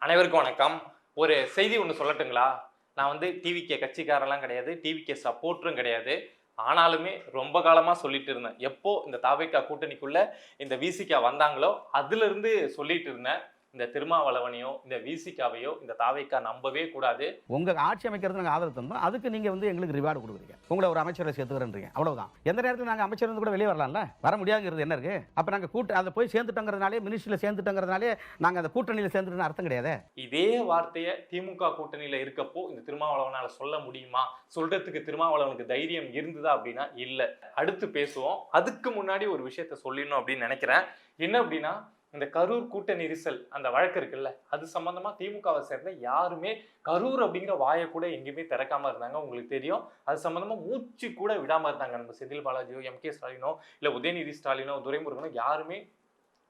அனைவருக்கும் வணக்கம். ஒரு செய்தி ஒண்ணு சொல்லட்டுங்களா? நான் வந்து டிவிகே கட்சிக்காரன்லாம் கிடையாது. டிவிகே சப்போர்ட்டரும் கிடையாது. ஆனாலுமே ரொம்ப காலமா சொல்லிட்டு இருந்தேன். எப்போ இந்த தாவேகா கூட்டணிக்குள்ள இந்த விசிகா வந்தாங்களோ, அதிலிருந்து சொல்லிட்டு இருந்தேன். இந்த திருமாவளவனையோ, இந்த விசிகாவையோ இந்த தாவேகா நம்பவே கூடாது. உங்க ஆட்சி அமைக்கிறது நாங்க ஆதரவு தந்தோம். அதுக்கு நீங்க வந்து எங்களுக்கு ரிவார்டு கொடுக்குறீங்க. உங்களை ஒரு அமைச்சரை சேர்த்துக்கிறேன்றீங்க. அவ்வளவுதான். எந்த நேரத்தில் நாங்க அமைச்சர் இருந்து கூட வெளியே வரலாம்ல? வர முடியாதுங்கிறது என்ன இருக்கு? அப்ப நாங்க அதை போய் சேர்ந்துட்டோங்கிறதுனாலே, மினிஸ்ட்ரியில சேர்ந்துட்டோங்கிறதுனாலே நாங்க அந்த கூட்டணியில சேர்ந்துட்டோம்னு அர்த்தம் கிடையாது. இதே வார்த்தைய திமுக கூட்டணியில இருக்கப்போ இந்த திருமாவளவனால சொல்ல முடியுமா? சொல்றதுக்கு திருமாவளவனுக்கு தைரியம் இருந்ததா அப்படின்னா இல்ல. அடுத்து பேசுவோம். அதுக்கு முன்னாடி ஒரு விஷயத்த சொல்லிடணும் அப்படின்னு நினைக்கிறேன். என்ன அப்படின்னா, இந்த கரூர் கூட்ட நெரிசல் அந்த வழக்கு இருக்குல்ல, அது சம்பந்தமா திமுகவை சேர்ந்த யாருமே கரூர் அப்படிங்கிற வாயை கூட எங்கேயுமே திறக்காம இருந்தாங்க. உங்களுக்கு தெரியும். அது சம்பந்தமா மூச்சு கூட விடாம இருந்தாங்க. நம்ம செந்தில் பாலாஜியோ, எம்.கே. ஸ்டாலினோ, இல்ல உதயநிதி ஸ்டாலினோ, துரைமுருகனோ யாருமே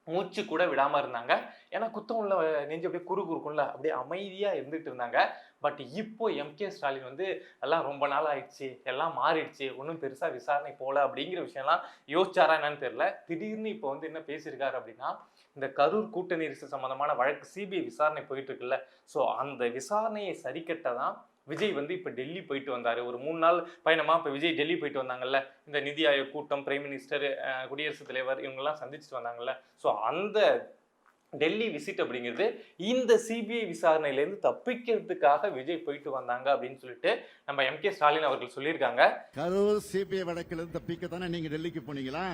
மூச்சு கூட விடாம இருந்தாங்க. ஏன்னா குத்தம் உள்ள நெஞ்சு அப்படியே குறுகுறுக்கும்ல, அப்படியே அமைதியா இருந்துட்டு இருந்தாங்க. பட் இப்போ எம்.கே. ஸ்டாலின் வந்து எல்லாம் ரொம்ப நாள் ஆயிடுச்சு, எல்லாம் மாறிடுச்சு, ஒன்றும் பெருசா விசாரணை போல அப்படிங்கிற விஷயம்லாம் யோசிச்சாரா என்னன்னு தெரியல. திடீர்னு இப்போ வந்து என்ன பேசியிருக்காரு அப்படின்னா, இந்த கரூர் கூட்ட நெரிசல் சம்பந்தமான வழக்கு சிபிஐ விசாரணை போயிட்டு இருக்குல்ல, ஸோ அந்த விசாரணையை சரிக்கட்ட தான் விஜய் வந்து இப்போ டெல்லி போயிட்டு வந்தாரு. ஒரு 3 நாள் பயணமா இப்போ விஜய் டெல்லி போயிட்டு வந்தாங்கல்ல. இந்த நிதி ஆயோக் கூட்டம், பிரைம் மினிஸ்டர், குடியரசுத் தலைவர் இவங்கெல்லாம் சந்திச்சுட்டு வந்தாங்கல்ல. ஸோ அந்த டெல்லி விசிட் அப்படிங்கிறது இந்த சிபிஐ விசாரணையிலேருந்து தப்பிக்கிறதுக்காக விஜய் போயிட்டு வந்தாங்க அப்படின்னு சொல்லிட்டு நம்ம எம்.கே. ஸ்டாலின் அவர்கள் சொல்லியிருக்காங்க. கரூர் சிபிஐ வழக்கிலிருந்து தப்பிக்கத்தானே நீங்க டெல்லிக்கு போனீங்களா?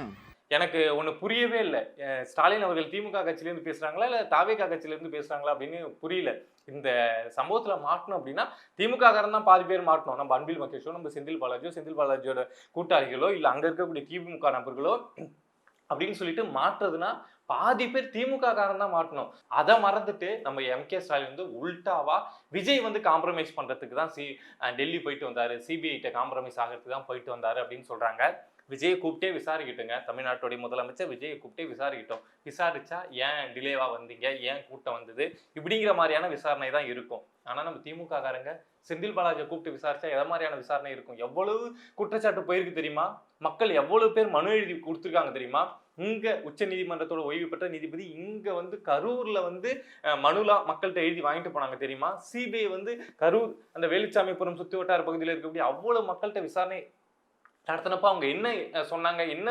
எனக்கு ஒண்ணு புரியவே இல்லை. ஸ்டாலின் அவர்கள் திமுக கட்சியிலேருந்து பேசுறாங்களா இல்ல தாவேகா கட்சியிலேருந்து பேசுறாங்களா அப்படின்னு புரியல. இந்த சம்பவத்துல மாட்டணும் அப்படின்னா திமுக காரன் தான் பாதி பேர் மாட்டணும். நம்ம அன்பில் மகேஷோ, நம்ம செந்தில் பாலாஜியோ, செந்தில் பாலாஜியோட கூட்டாளிகளோ, இல்ல அங்க இருக்கக்கூடிய திமுக நபர்களோ அப்படின்னு சொல்லிட்டு மாற்றுறதுன்னா பாதி பேர் திமுக காரன் தான் மாட்டணும். அதை மறந்துட்டு நம்ம எம்.கே. ஸ்டாலின் வந்து உல்டாவா விஜய் வந்து காம்ப்ரமைஸ் பண்றதுக்கு தான் டெல்லி போயிட்டு வந்தாரு, சிபிஐ கிட்ட காம்ப்ரமைஸ் ஆகிறதுக்கு தான் போயிட்டு வந்தாரு அப்படின்னு சொல்றாங்க. விஜயை கூப்பிட்டே விசாரிக்கிட்டுங்க. தமிழ்நாட்டுடைய முதலமைச்சர் விஜயை கூப்பிட்டே விசாரிக்கிட்டோம். விசாரிச்சா ஏன் டிலேவா வந்தீங்க, ஏன் கூட்டம் வந்தது, இப்படிங்கிற மாதிரியான விசாரணை தான் இருக்கும். ஆனா நம்ம திமுக காரங்க செந்தில் பாலாஜியை கூப்பிட்டு விசாரிச்சா எதை மாதிரியான விசாரணை இருக்கும்? எவ்வளவு குற்றச்சாட்டு போயிருக்கு தெரியுமா? மக்கள் எவ்வளவு பேர் மனு எழுதி கொடுத்துருக்காங்க தெரியுமா? இங்க உச்ச நீதிமன்றத்தோட ஓய்வு பெற்ற நீதிபதி இங்க வந்து கரூர்ல வந்து மனுலாம் மக்கள்கிட்ட எழுதி வாங்கிட்டு போனாங்க தெரியுமா? சிபிஐ வந்து கரூர் அந்த வேலுச்சாமிபுரம் சுத்தி வட்டார பகுதியில் இருக்கக்கூடிய அவ்வளவு மக்கள்கிட்ட விசாரணை நடத்தினப்ப அவங்க என்ன சொன்னாங்க, என்ன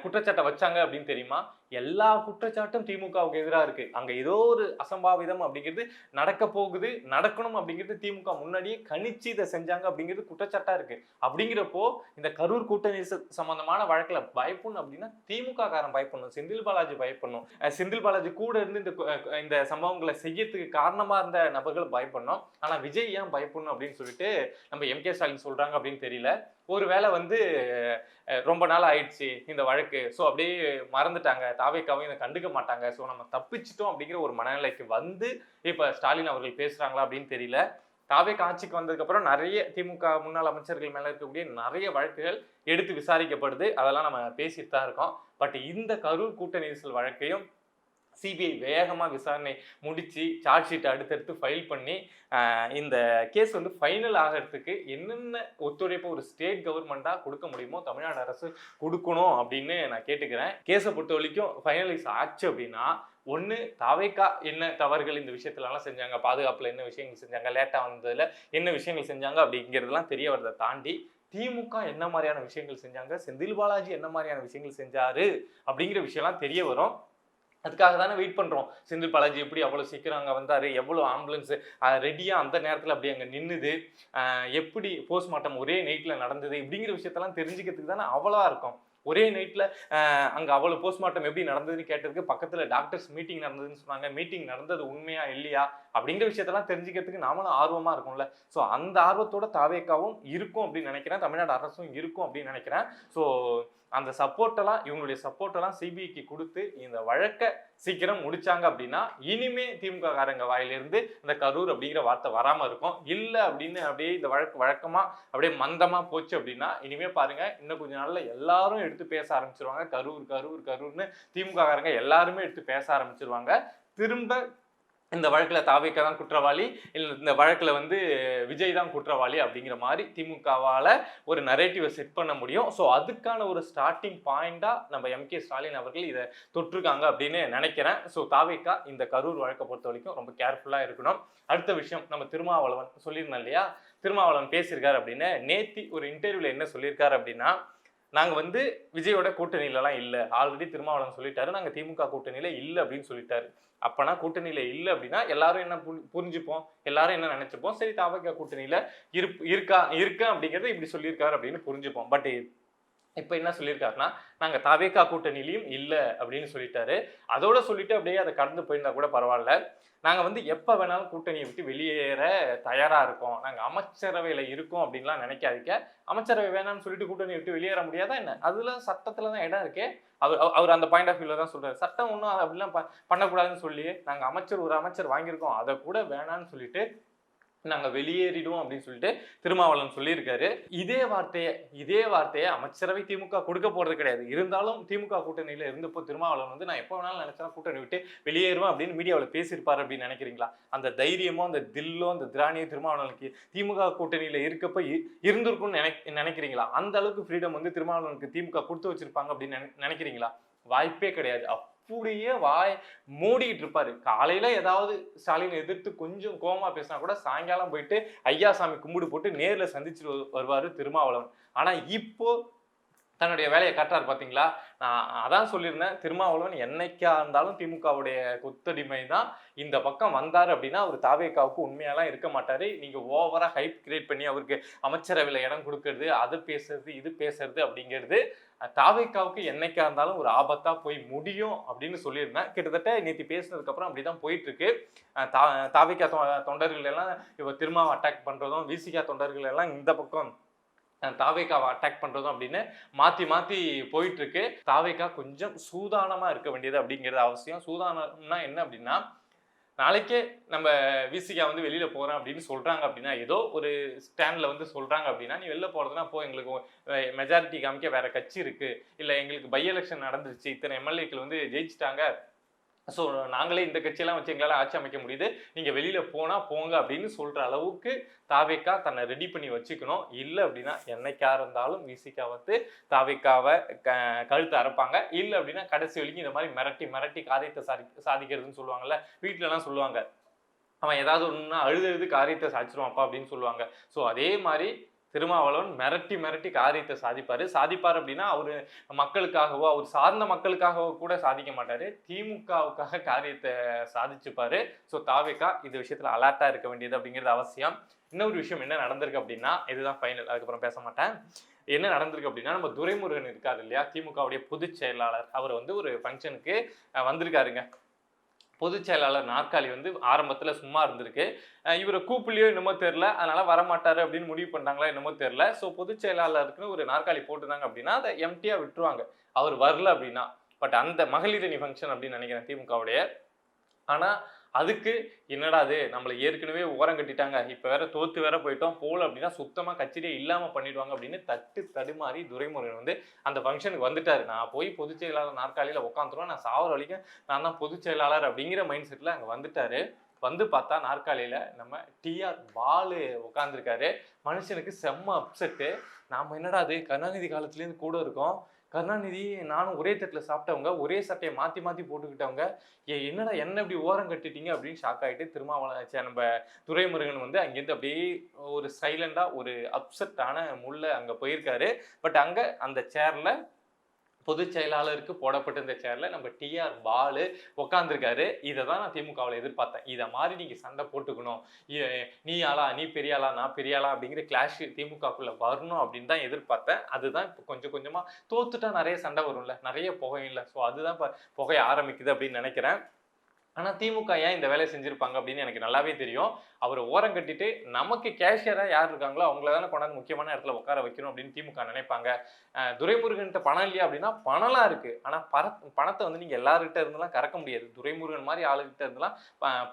குற்றச்சாட்டை வச்சாங்க அப்படின்னு தெரியுமா? எல்லா குற்றச்சாட்டும் திமுகவுக்கு எதிராக இருக்கு. அங்க ஏதோ ஒரு அசம்பாவிதம் அப்படிங்கிறது நடக்க போகுது, நடக்கணும் அப்படிங்கிறது திமுக முன்னாடியே கணிச்சு இதை செஞ்சாங்க அப்படிங்கிறது குற்றச்சாட்டா இருக்கு. அப்படிங்கிறப்போ இந்த கரூர் கூட்டணி சம்பந்தமான வழக்குல பயப்படணும் அப்படின்னா திமுக காரன் பயப்படணும், செந்தில் பாலாஜி பயப்படணும். செந்தில் பாலாஜி கூட இருந்து இந்த சம்பவங்களை செய்யறதுக்கு காரணமா இருந்த நபர்கள் பயப்படணும். ஆனா விஜய் ஏன் பயப்படணும் அப்படின்னு சொல்லிட்டு நம்ம எம்.கே. ஸ்டாலின் சொல்றாங்க அப்படின்னு தெரியல. ஒருவேளை வந்து ரொம்ப நாள் ஆயிடுச்சு இந்த வழக்கு, ஸோ அப்படியே மறந்துட்டாங்க, தாவேக்காவையும் இதை கண்டுக்க மாட்டாங்க, ஸோ நம்ம தப்பிச்சிட்டோம் அப்படிங்கிற ஒரு மனநிலைக்கு வந்து இப்போ ஸ்டாலின் அவர்கள் பேசுறாங்களா அப்படின்னு தெரியல. தாவேக்கா ஆட்சிக்கு வந்ததுக்கு அப்புறம் நிறைய திமுக முன்னாள் அமைச்சர்கள் மேல இருக்கக்கூடிய நிறைய வழக்குகள் எடுத்து விசாரிக்கப்படுது. அதெல்லாம் நம்ம பேசிட்டு தான் இருக்கோம். பட் இந்த கரூர் கூட்ட நெரிசல் வழக்கையும் சிபிஐ வேகமாக விசாரணை முடிச்சு சார்ஜ் ஷீட் அடுத்தடுத்து ஃபைல் பண்ணி இந்த கேஸ் வந்து ஃபைனல் ஆகிறதுக்கு என்னென்ன ஒத்துழைப்பு ஒரு ஸ்டேட் கவர்மெண்ட்டாக கொடுக்க முடியுமோ தமிழ்நாடு அரசு கொடுக்கணும் அப்படின்னு நான் கேட்டுக்கிறேன். கேஸை பொறுத்த வரைக்கும் ஃபைனலைஸ் ஆச்சு அப்படின்னா ஒன்று தாவேக்கா என்ன தவறுகள் இந்த விஷயத்துலலாம் செஞ்சாங்க, பாதுகாப்பில் என்ன விஷயங்கள் செஞ்சாங்க, லேட்டாக வந்ததில் என்ன விஷயங்கள் செஞ்சாங்க அப்படிங்கிறதுலாம் தெரிய வரதை தாண்டி திமுக என்ன மாதிரியான விஷயங்கள் செஞ்சாங்க, செந்தில் பாலாஜி என்ன மாதிரியான விஷயங்கள் செஞ்சாரு அப்படிங்கிற விஷயம்லாம் தெரிய வரும். அதுக்காக தானே வெயிட் பண்றோம். செந்தில் பாலாஜி எப்படி அவ்வளவு சீக்கிரம் அங்க வந்தாரு, எவ்வளவு ஆம்புலன்ஸ் ரெடியா அந்த நேரத்துல அப்படி அங்க நின்னுது, எப்படி போஸ்ட்மார்ட்டம் ஒரே நைட்ல நடந்தது, இப்படிங்கிற விஷயத்தெல்லாம் தெரிஞ்சுக்கிறதுக்கு தானே அவ்வளவா இருக்கும். ஒரே நைட்ல அங்க அவ்வளவு போஸ்ட்மார்ட்டம் எப்படி நடந்ததுன்னு கேட்டதுக்கு பக்கத்துல டாக்டர்ஸ் மீட்டிங் நடந்ததுன்னு சொன்னாங்க. மீட்டிங் நடந்தது உண்மையா இல்லையா அப்படிங்கிற விஷயத்தெல்லாம் தெரிஞ்சுக்கிறதுக்கு நாமளும் ஆர்வமா இருக்கும்ல. ஸோ அந்த ஆர்வத்தோட தாவேக்காவும் இருக்கும் அப்படின்னு நினைக்கிறேன், தமிழ்நாடு அரசும் இருக்கும் அப்படின்னு நினைக்கிறேன். ஸோ அந்த சப்போர்ட்டெல்லாம் இவங்களுடைய சப்போர்ட்டெல்லாம் சிபிஐக்கு கொடுத்து இந்த வழக்கை சீக்கிரம் முடிச்சாங்க அப்படின்னா இனிமே திமுக காரங்க வாயிலிருந்து இந்த கரூர் அப்படிங்கிற வார்த்தை வராம இருக்கும். இல்லை அப்படின்னு அப்படியே இந்த வழக்கு வழக்கமா அப்படியே மந்தமா போச்சு அப்படின்னா இனிமே பாருங்க இன்னும் கொஞ்ச நாள்ல எல்லாரும் எடுத்து பேச ஆரம்பிச்சிருவாங்க. கரூர் கரூர் கரூர்னு திமுக காரங்க எல்லாருமே எடுத்து பேச ஆரம்பிச்சிருவாங்க. திரும்ப இந்த வழக்குல தாவேக்கா தான் குற்றவாளி, இல்ல இந்த வழக்குல வந்து விஜய் தான் குற்றவாளி அப்படிங்கிற மாதிரி திமுகவால ஒரு நரேட்டிவை செட் பண்ண முடியும். ஸோ அதுக்கான ஒரு ஸ்டார்ட்டிங் பாயிண்டா நம்ம எம்.கே. ஸ்டாலின் அவர்கள் இதை தொட்டிருக்காங்க அப்படின்னு நினைக்கிறேன். ஸோ தாவேக்கா இந்த கரூர் வழக்கை பொறுத்த வரைக்கும் ரொம்ப கேர்ஃபுல்லா இருக்கணும். அடுத்த விஷயம், நம்ம திருமாவளவன் சொல்லியிருந்தோம் இல்லையா, திருமாவளவன் பேசியிருக்காரு அப்படின்னு. நேத்தி ஒரு இன்டர்வியூல என்ன சொல்லியிருக்காரு அப்படின்னா, நாங்க வந்து விஜயோட கூட்டணியிலலாம் இல்ல, ஆல்ரெடி திருமாவளவன் சொல்லிட்டாரு, நாங்க திமுக கூட்டணியில இல்ல அப்படின்னு சொல்லிட்டாரு. அப்பனா கூட்டணியில இல்ல அப்படின்னா எல்லாரும் என்ன புரிஞ்சுப்போம், எல்லாரும் என்ன நினைச்சுப்போம், சரி தவிக கூட்டணியில இருக்கா அப்படிங்கறத இப்படி சொல்லியிருக்காரு அப்படின்னு புரிஞ்சுப்போம். பட் இப்ப என்ன சொல்லியிருக்காருன்னா, நாங்க தவேகா கூட்டணியிலையும் இல்ல அப்படின்னு சொல்லிட்டாரு. அதோட சொல்லிட்டு அப்படியே அதை கடந்து போயிருந்தா கூட பரவாயில்ல. நாங்க வந்து எப்ப வேணாலும் கூட்டணியை விட்டு வெளியேற தயாரா இருக்கோம், நாங்க அமைச்சரவையில இருக்கோம் அப்படின்லாம் நினைக்காதீங்க. அமைச்சரவை வேணாம்னு சொல்லிட்டு கூட்டணியை விட்டு வெளியேற முடியாதா என்ன? அதுல சட்டத்துல தான் இடம் இருக்கே. அவர் அந்த பாயிண்ட் ஆஃப் வியூல தான் சொல்றாரு. சட்டம் ஒன்றும் அப்படிலாம் பண்ணக்கூடாதுன்னு சொல்லி நாங்க ஒரு அமைச்சர் வாங்கியிருக்கோம், அதை கூட வேணான்னு சொல்லிட்டு நாங்க வெளியேறிடுவோம் அப்படின்னு சொல்லிட்டு திருமாவளவன் சொல்லியிருக்காரு. இதே வார்த்தையை அமைச்சரவை திமுக கொடுக்க போறது கிடையாது. இருந்தாலும் திமுக கூட்டணியில இருந்தப்போ திருமாவளவன் வந்து நான் எப்போ வேணாலும் நினைச்சா கூட்டணி விட்டு வெளியேறுவேன் அப்படின்னு மீடியாவில் பேசியிருப்பாரு அப்படின்னு நினைக்கிறீங்களா? அந்த தைரியமோ அந்த தில்லோ அந்த திராணியோ திருமாவளவனுக்கு திமுக கூட்டணியில இருக்கப்ப இருந்திருக்கும்னு நினைக்கிறீங்களா? அந்த அளவுக்கு ஃப்ரீடம் வந்து திருமாவளவனுக்கு திமுக கொடுத்து வச்சிருப்பாங்க அப்படின்னு நினைக்கிறீங்களா? வாய்ப்பே கிடையாது. அப்படியே வாய் மூடிக்கிட்டு இருப்பாரு. காலையில ஏதாவது ஸ்டாலின் எதிர்த்து கொஞ்சம் கோவமா பேசினா கூட சாயங்காலம் போயிட்டு ஐயா சாமி கும்பிடு போட்டு நேர்ல சந்திச்சுட்டு வருவாரு திருமாவளவன். ஆனா இப்போ தன்னுடைய வேலையை காட்டுறாரு பாத்தீங்களா? நான் அதான் சொல்லியிருந்தேன், திருமாவளவன் என்னைக்கா இருந்தாலும் திமுகவுடைய கொத்தடிமை தான். இந்த பக்கம் வந்தாரு அப்படின்னா அவர் தாவேக்காவுக்கு உண்மையாலாம் இருக்க மாட்டாரு. நீங்க ஓவரா ஹைப் கிரியேட் பண்ணி அவருக்கு அமைச்சரவையில இடம் கொடுக்கறது, அது பேசுறது, இது பேசுறது அப்படிங்கிறது தாவேக்காவுக்கு என்னைக்கா இருந்தாலும் ஒரு ஆபத்தா போய் முடியும் அப்படின்னு சொல்லியிருந்தேன். கிட்டத்தட்ட நேற்று பேசுனதுக்கு அப்புறம் அப்படிதான் போயிட்டு இருக்கு. தாவேக்கா தொண்டர்கள் எல்லாம் இப்ப திருமாவை அட்டாக் பண்றதும், விசிகா தொண்டர்கள் எல்லாம் இந்த பக்கம் தாவேக்காவை அட்டாக் பண்றதும் அப்படின்னு மாத்தி மாத்தி போயிட்டு இருக்கு. தாவேக்கா கொஞ்சம் சூதானமா இருக்க வேண்டியது அப்படிங்கிறது அவசியம். சூதானம்னா என்ன அப்படின்னா, நாளைக்கே நம்ம விசிகா வந்து வெளியில போறேன் அப்படின்னு சொல்றாங்க அப்படின்னா, ஏதோ ஒரு ஸ்டாண்ட்ல வந்து சொல்றாங்க அப்படின்னா, நீ வெளில போறதுன்னா போ, எங்களுக்கு மெஜாரிட்டி காமிக்க வேற கட்சி இருக்கு, இல்ல எங்களுக்கு பை எலெக்ஷன் நடந்துருச்சு, இத்தனை எம்எல்ஏக்கள் வந்து ஜெயிச்சிட்டாங்க, ஸோ நாங்களே இந்த கட்சியெல்லாம் வச்சு எங்களால் ஆட்சி அமைக்க முடியுது, நீங்க வெளியில போனா போங்க அப்படின்னு சொல்ற அளவுக்கு தாவேக்கா தன்னை ரெடி பண்ணி வச்சுக்கணும். இல்லை அப்படின்னா என்னைக்கா இருந்தாலும் விசிகா வந்து தாவேக்காவை கழுத்து அரைப்பாங்க. இல்லை அப்படின்னா கடைசி வரைக்கும் இந்த மாதிரி மிரட்டி மிரட்டி காரியத்தை சாதிக்கிறதுன்னு சொல்லுவாங்கல்ல, வீட்டுல எல்லாம் சொல்லுவாங்க, அவன் ஏதாவது ஒண்ணுன்னா அழுது காரியத்தை சாதிச்சிருவான்ப்பா அப்படின்னு சொல்லுவாங்க. ஸோ அதே மாதிரி திருமாவளவன் மிரட்டி மிரட்டி காரியத்தை சாதிப்பார் அப்படின்னா அவரு மக்களுக்காகவோ அவர் சார்ந்த மக்களுக்காகவோ கூட சாதிக்க மாட்டாரு, திமுகவுக்காக காரியத்தை சாதிச்சுப்பாரு. ஸோ தாவேக்கா இந்த விஷயத்துல அலர்ட்டா இருக்க வேண்டியது அப்படிங்கிறது அவசியம். இன்னொரு விஷயம் என்ன நடந்திருக்கு அப்படின்னா, இதுதான் ஃபைனல், அதுக்கப்புறம் பேச மாட்டேன். என்ன நடந்திருக்கு அப்படின்னா, நம்ம துரைமுருகன் இருக்காரு இல்லையா, திமுகவுடைய பொதுச் செயலாளர், அவர் வந்து ஒரு ஃபங்க்ஷனுக்கு வந்திருக்காருங்க. பொதுச் செயலாளர் நாற்காலி வந்து ஆரம்பத்துல சும்மா இருந்திருக்கு. இவரை கூப்பிடலையோ என்னமோ தெரியல, அதனால வரமாட்டாரு அப்படின்னு முடிவு பண்ணாங்களா என்னமோ தெரியல. ஸோ பொதுச் செயலாளருக்குன்னு ஒரு நாற்காலி போட்டுருந்தாங்க அப்படின்னா அதை எம்டியா விட்டுருவாங்க அவர் வரல அப்படின்னா. பட் அந்த மகளிர் அணி ஃபங்க்ஷன் அப்படின்னு நினைக்கிறேன் திமுகவுடைய. ஆனா அதுக்கு என்னடா அது, நம்மளை ஏற்கனவே ஓரம் கட்டிட்டாங்க, இப்ப வேற தோத்து வேற போயிட்டோம், போல அப்படின்னா சுத்தமா கட்சியிலே இல்லாம பண்ணிடுவாங்க அப்படின்னு தடுமாறி துரைமுருகன் வந்து அந்த ஃபங்க்ஷனுக்கு வந்துட்டாரு. நான் போய் பொதுச் செயலாளர் நாற்காலியில உட்காந்துருவேன், நான் சாவர வரைக்கும் நான் தான் பொதுச் செயலாளர் அப்படிங்கிற மைண்ட் செட்ல அங்க வந்துட்டாரு. வந்து பார்த்தா நாற்காலியில நம்ம டிஆர் பாலு உட்காந்துருக்காரு. மனுஷனுக்கு செம்ம அப்செட்டு. நாம என்னடா அது கருணாநிதி காலத்துலேருந்து கூட இருக்கோம், கருணாநிதி நானும் ஒரே தட்டில் சாப்பிட்டவங்க, ஒரே சட்டையை மாற்றி மாற்றி போட்டுக்கிட்டவங்க, என்னடா என்ன இப்படி ஓரம் கட்டிட்டீங்க அப்படின்னு ஷாக் ஆகிட்டு திருமாவளவன் நம்ம துரைமுருகன் வந்து அங்கேருந்து அப்படியே ஒரு சைலண்டாக ஒரு அப்செட்டான முள்ள அங்கே போயிருக்காரு. பட் அங்கே அந்த சேரில் பொதுச் செயலாளருக்கு போடப்பட்ட இந்த சேர்ல நம்ம டிஆர் பாலு உட்காந்துருக்காரு. இதை தான் நான் திமுகவில் எதிர்பார்த்தேன். இதை மாதிரி நீங்க சண்டை போட்டுக்கணும், நீ ஆளா நீ பெரியாளா நான் பெரியாளா அப்படிங்கிற கிளாஷ் திமுகக்குள்ள வரணும் அப்படின்னு தான் எதிர்பார்த்தேன். அதுதான் இப்போ கொஞ்சம் கொஞ்சமா தோத்துட்டா நிறைய சண்டை வரும்ல, நிறைய புகை இல்லை, ஸோ அதுதான் இப்போ புகை ஆரம்பிக்குது அப்படின்னு நினைக்கிறேன். ஆனா திமுக ஏன் இந்த வேலையை செஞ்சிருப்பாங்க அப்படின்னு எனக்கு நல்லாவே தெரியும். அவர் ஓரம் கட்டிட்டு நமக்கு கேஷியரா யார் இருக்காங்களோ அவங்கள தானே கொண்டாந்து முக்கியமான இடத்துல உட்கார வைக்கணும் அப்படின்னு திமுக நினைப்பாங்க. துரைமுருகன்கிட்ட பணம் இல்லையா அப்படின்னா பணம்லாம் இருக்கு, ஆனா பணத்தை வந்து நீங்க எல்லாருக்கிட்ட இருந்தெல்லாம் கறக்க முடியாது. துரைமுருகன் மாதிரி ஆளுகிட்ட இருந்தெல்லாம்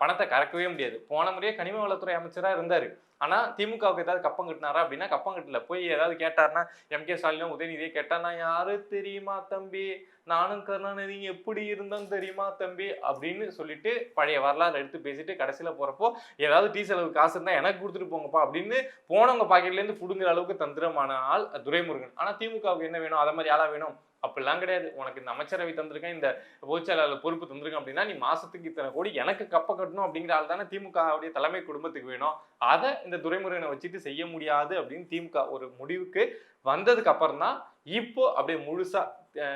பணத்தை கறக்கவே முடியாது. போன முறையே கனிம வளத்துறை அமைச்சரா இருந்தாரு, ஆனா திமுகவுக்கு ஏதாவது கப்பம் கட்டினாரா அப்படின்னா கப்பம் கட்டல. போய் ஏதாவது கேட்டாருன்னா எம்.கே. ஸ்டாலினும் உதயநிதியை கேட்டா, நான் யாரு தெரியுமா தம்பி, நானும் கருணாநிதி எப்படி இருந்தோம் தெரியுமா தம்பி அப்படின்னு சொல்லிட்டு பழைய வரலாறு எடுத்து பேசிட்டு கடைசியில போறப்போ ஏதாவது டீ செலவு காசு இருந்தா எனக்கு கொடுத்துட்டு போங்கப்பா அப்படின்னு போனவங்க பாக்கெட்ல இருந்து புடுங்குற அளவுக்கு தந்திரமான ஆள் துரைமுருகன். ஆனா திமுகவுக்கு என்ன வேணும், அதை மாதிரி ஆளா வேணும் அப்படிலாம் கிடையாது. உனக்கு இந்த அமைச்சரவை தந்திருக்கேன், இந்த பொதுச்செயலாளர் பொறுப்பு தந்திருக்கேன் அப்படின்னா நீ மாசத்துக்கு இத்தனை கோடி எனக்கு கப்ப கட்டணும் அப்படிங்கிற ஆள் தானே திமுகவுடைய தலைமை குடும்பத்துக்கு வேணும். அதை இந்த துரைமுருகனை வச்சுட்டு செய்ய முடியாது அப்படின்னு திமுக ஒரு முடிவுக்கு வந்ததுக்கு அப்புறம் தான் இப்போ அப்படியே முழுசா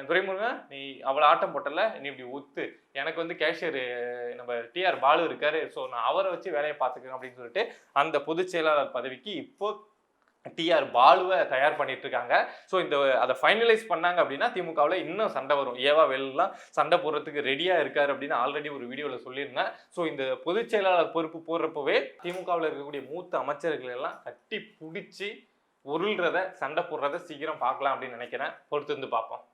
துரைமுருகன் நீ அவ்வளவு ஆட்டம் போட்டல, நீ இப்படி ஒத்து எனக்கு வந்து கேஷியர் நம்ம டிஆர் பாலு இருக்காரு, ஸோ நான் அவரை வச்சு வேலையை பார்த்துக்கிறேன் அப்படின்னு சொல்லிட்டு அந்த பொதுச் செயலாளர் பதவிக்கு இப்போ டிஆர் பாலுவை தயார் பண்ணிட்டு இருக்காங்க. ஸோ இந்த அதை ஃபைனலைஸ் பண்ணாங்க அப்படின்னா திமுகவில் இன்னும் சண்டை வரும். ஏவா வெளிலாம் சண்டை போடுறதுக்கு ரெடியா இருக்காரு அப்படின்னு ஆல்ரெடி ஒரு வீடியோவில் சொல்லியிருந்தேன். ஸோ இந்த பொதுச் செயலாளர் பொறுப்பு போடுறப்பவே திமுகவில் இருக்கக்கூடிய மூத்த அமைச்சர்கள் எல்லாம் கட்டி பிடிச்சி உருள்றத சண்டை போடுறத சீக்கிரம் பார்க்கலாம் அப்படின்னு நினைக்கிறேன். பொறுத்து வந்து பார்ப்போம்.